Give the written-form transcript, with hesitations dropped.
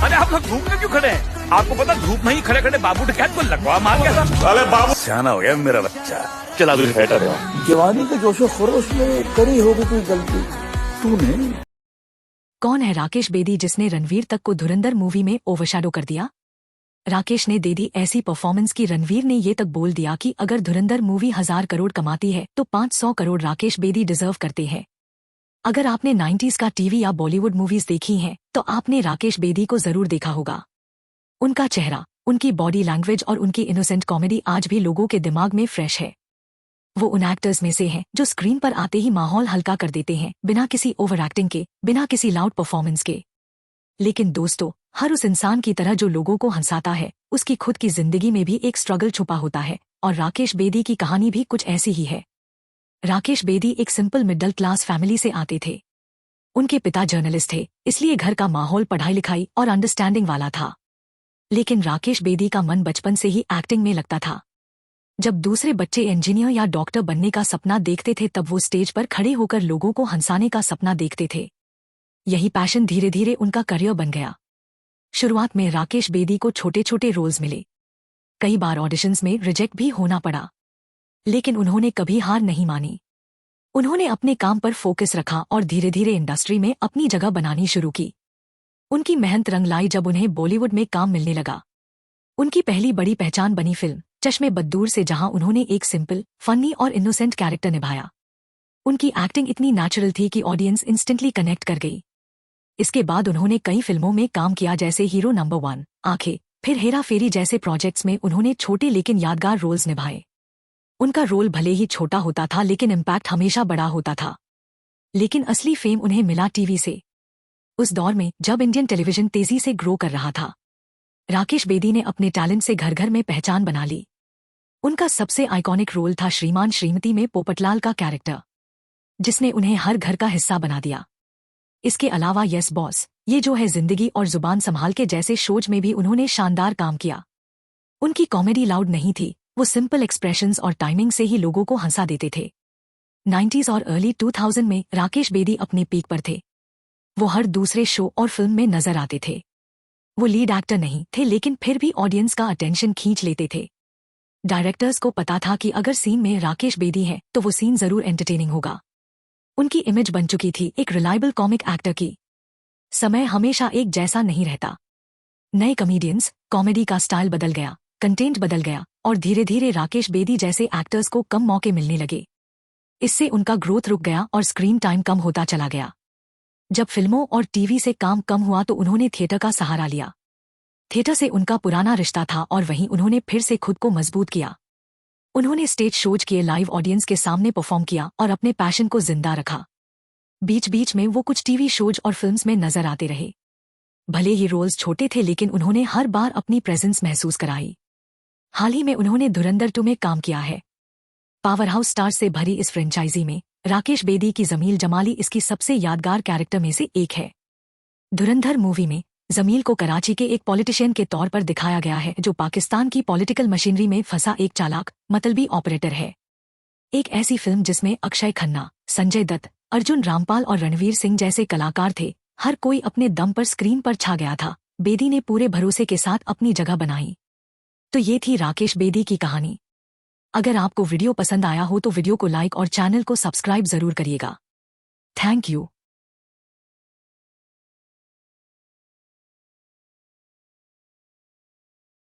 अरे आप लोग धूप में क्यों खड़े हैं? आपको पता धूप में ही खड़े खड़े बाबू डकैत को लगवा मार गया था। अरे बाबू सियाना हो गया मेरा बच्चा। चला तू बेटर है। जवानी के जोशो खरोश में करी होगी कोई गलती तूने। कौन है राकेश बेदी जिसने रणवीर तक को धुरंधर मूवी में ओवरशैडो कर दिया? राकेश ने दे दी ऐसी परफॉर्मेंस की रणवीर ने ये तक बोल दिया कि अगर धुरंधर मूवी 1000 करोड़ कमाती है तो 500 करोड़ राकेश बेदी डिजर्व करते हैं। अगर आपने 90s का टीवी या बॉलीवुड मूवीज देखी हैं तो आपने राकेश बेदी को जरूर देखा होगा। उनका चेहरा, उनकी बॉडी लैंग्वेज और उनकी इनोसेंट कॉमेडी आज भी लोगों के दिमाग में फ्रेश है। वो उन एक्टर्स में से हैं जो स्क्रीन पर आते ही माहौल हल्का कर देते हैं, बिना किसी ओवर एक्टिंग के, बिना किसी लाउड परफॉर्मेंस के। लेकिन दोस्तों, हर उस इंसान की तरह जो लोगों को हंसाता है, उसकी खुद की जिंदगी में भी एक स्ट्रगल छुपा होता है, और राकेश बेदी की कहानी भी कुछ ऐसी ही है। राकेश बेदी एक सिंपल मिडिल क्लास फैमिली से आते थे। उनके पिता जर्नलिस्ट थे, इसलिए घर का माहौल पढ़ाई लिखाई और अंडरस्टैंडिंग वाला था। लेकिन राकेश बेदी का मन बचपन से ही एक्टिंग में लगता था। जब दूसरे बच्चे इंजीनियर या डॉक्टर बनने का सपना देखते थे तब वो स्टेज पर खड़े होकर लोगों को हंसाने का सपना देखते थे। यही पैशन धीरे धीरे उनका करियर बन गया। शुरुआत में राकेश बेदी को छोटे छोटे रोल्स मिले, कई बार ऑडिशंस में रिजेक्ट भी होना पड़ा, लेकिन उन्होंने कभी हार नहीं मानी। उन्होंने अपने काम पर फोकस रखा और धीरे धीरे इंडस्ट्री में अपनी जगह बनानी शुरू की। उनकी मेहनत रंग लाई जब उन्हें बॉलीवुड में काम मिलने लगा। उनकी पहली बड़ी पहचान बनी फिल्म चश्मे बद्दूर से, जहां उन्होंने एक सिंपल, फनी और इनोसेंट कैरेक्टर निभाया। उनकी एक्टिंग इतनी नेचुरल थी कि ऑडियंस इंस्टेंटली कनेक्ट कर गई। इसके बाद उन्होंने कई फिल्मों में काम किया, जैसे हीरो नंबर 1, आंखें, फिर हेरा फेरी जैसे प्रोजेक्ट्स में उन्होंने छोटे लेकिन यादगार रोल्स निभाए। उनका रोल भले ही छोटा होता था लेकिन इम्पैक्ट हमेशा बड़ा होता था। लेकिन असली फेम उन्हें मिला टीवी से। उस दौर में जब इंडियन टेलीविजन तेजी से ग्रो कर रहा था, राकेश बेदी ने अपने टैलेंट से घर घर में पहचान बना ली। उनका सबसे आइकॉनिक रोल था श्रीमान श्रीमती में पोपटलाल का कैरेक्टर, जिसने उन्हें हर घर का हिस्सा बना दिया। इसके अलावा यस बॉस, ये जो है जिंदगी और जुबान संभाल के जैसे शोज में भी उन्होंने शानदार काम किया। उनकी कॉमेडी लाउड नहीं थी, वो सिंपल एक्सप्रेशंस और टाइमिंग से ही लोगों को हंसा देते थे। 90s और अर्ली 2000 में राकेश बेदी अपने पीक पर थे। वो हर दूसरे शो और फिल्म में नजर आते थे। वो लीड एक्टर नहीं थे लेकिन फिर भी ऑडियंस का अटेंशन खींच लेते थे। डायरेक्टर्स को पता था कि अगर सीन में राकेश बेदी है तो वो सीन जरूर एंटरटेनिंग होगा। उनकी इमेज बन चुकी थी एक रिलायबल कॉमिक एक्टर की। समय हमेशा एक जैसा नहीं रहता। नए कॉमेडियंस, कॉमेडी का स्टाइल बदल गया, कंटेंट बदल गया और धीरे धीरे राकेश बेदी जैसे एक्टर्स को कम मौके मिलने लगे। इससे उनका ग्रोथ रुक गया और स्क्रीन टाइम कम होता चला गया। जब फिल्मों और टीवी से काम कम हुआ तो उन्होंने थिएटर का सहारा लिया। थिएटर से उनका पुराना रिश्ता था और वहीं उन्होंने फिर से खुद को मजबूत किया। उन्होंने स्टेज शोज किए, लाइव ऑडियंस के सामने परफॉर्म किया और अपने पैशन को जिंदा रखा। बीच बीच में वो कुछ टीवी शोज और फिल्म्स में नजर आते रहे। भले ही रोल्स छोटे थे लेकिन उन्होंने हर बार अपनी प्रेजेंस महसूस कराई। हाल ही में उन्होंने धुरंधर 2 में काम किया है। पावर हाउस स्टार से भरी इस फ्रेंचाइजी में राकेश बेदी की जमील जमाली इसकी सबसे यादगार कैरेक्टर में से एक है। धुरंधर मूवी में जमील को कराची के एक पॉलिटिशियन के तौर पर दिखाया गया है जो पाकिस्तान की पॉलिटिकल मशीनरी में फंसा एक चालाक, मतलबी ऑपरेटर है। एक ऐसी फिल्म जिसमें अक्षय खन्ना, संजय दत्त, अर्जुन रामपाल और रणवीर सिंह जैसे कलाकार थे। हर कोई अपने दम पर स्क्रीन पर छा गया था। बेदी ने पूरे भरोसे के साथ अपनी जगह बनाई। तो ये थी राकेश बेदी की कहानी। अगर आपको वीडियो पसंद आया हो तो वीडियो को लाइक और चैनल को सब्सक्राइब जरूर करिएगा। Thank you.